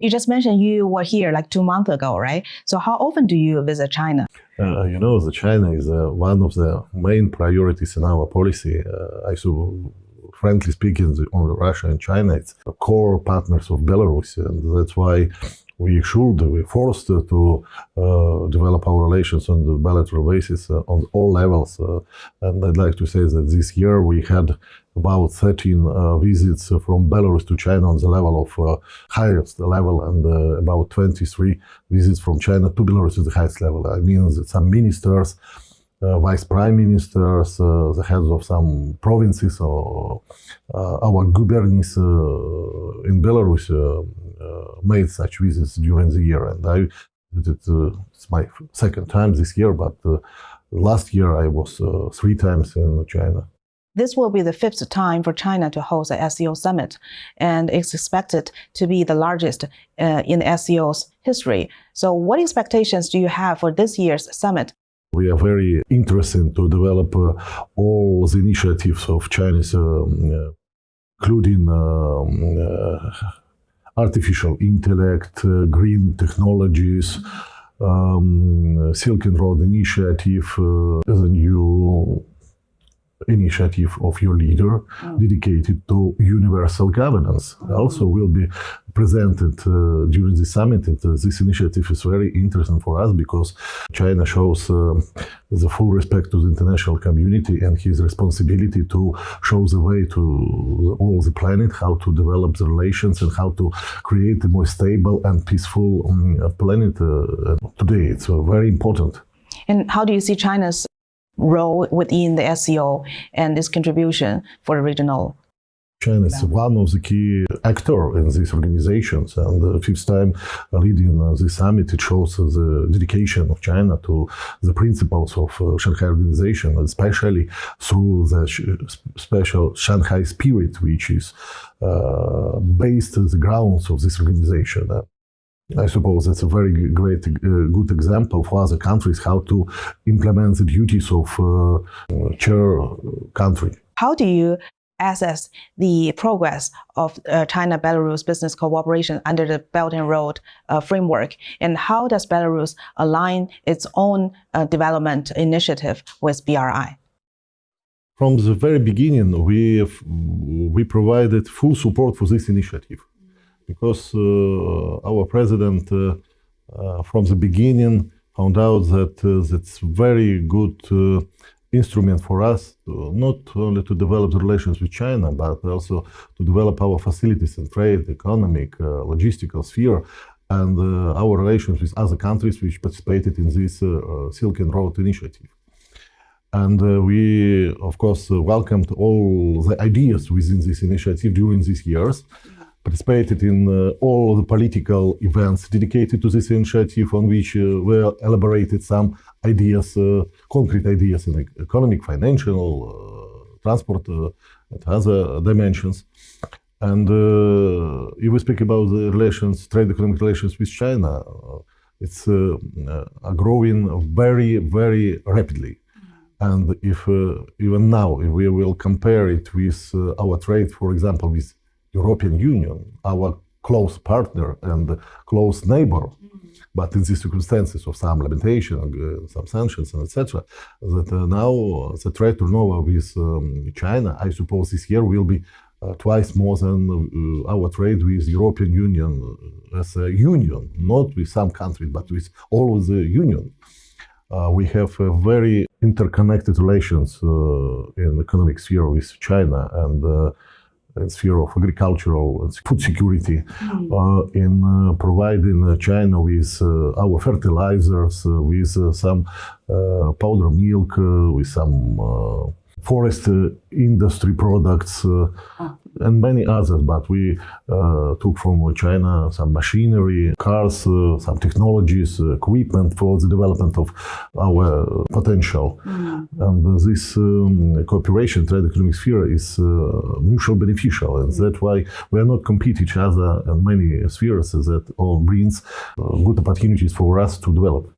You just mentioned you were here like 2 months ago, right? So how often do you visit China? The China is one of the main priorities in our policy. Frankly speaking, on Russia and China, it's core partners of Belarus, and that's why we're forced to develop our relations on the bilateral basis on all levels. And I'd like to say that this year we had about 13 visits from Belarus to China on the level of highest level, and about 23 visits from China to Belarus at the highest level. I mean that some ministers, vice prime ministers, the heads of some provinces, or our gubernies in Belarus made such visits during the year. And it's my second time this year, but last year I was 3 times in China. This will be the 5th time for China to host the SCO summit, and it's expected to be the largest in the SCO's history. So what expectations do you have for this year's summit? We are very interested to develop all the initiatives of Chinese, including artificial intellect, green technologies, Silk Road Initiative as a new initiative of your leader dedicated to universal governance. Also will be presented during the summit. This initiative is very interesting for us because China shows the full respect to the international community and his responsibility to show the way to all the planet, how to develop the relations and how to create a more stable and peaceful planet. Today it's very important. And how do you see China's role within the SCO and its contribution for the regional? China is one of the key actors in these organizations, and the 5th time leading the summit, it shows the dedication of China to the principles of Shanghai Organization, especially through the special Shanghai spirit, which is based on the grounds of this organization. I suppose that's a very good example for other countries how to implement the duties of chair country. How do you assess the progress of China-Belarus business cooperation under the Belt and Road framework, and how does Belarus align its own development initiative with BRI? From the very beginning, we provided full support for this initiative. Because our president, from the beginning, found out that that's very good instrument for us, not only to develop the relations with China, but also to develop our facilities in trade, economic, logistical sphere, and our relations with other countries which participated in this Silk Road Initiative. And we, of course, welcomed all the ideas within this initiative during these years. Participated in all the political events dedicated to this initiative, on which were elaborated some ideas, concrete ideas in economic, financial, transport, and other dimensions. And if we speak about the relations, trade economic relations with China, it's growing very, very rapidly. And if even now, if we will compare it with our trade, for example, with European Union, our close partner and close neighbor, but in these circumstances of some limitation, some sanctions, and etc., that now the trade turnover with China, I suppose this year will be twice more than our trade with European Union as a union, not with some countries, but with all of the union. We have very interconnected relations in the economic sphere with China, and sphere of agricultural and food security, in providing China with our fertilizers, with some powder milk, with some forest industry products, and many others. But we took from China some machinery, cars, some technologies, equipment for the development of our potential. And this cooperation, trade economic sphere, is mutually beneficial, and that's why we are not compete each other in many spheres. That all brings good opportunities for us to develop.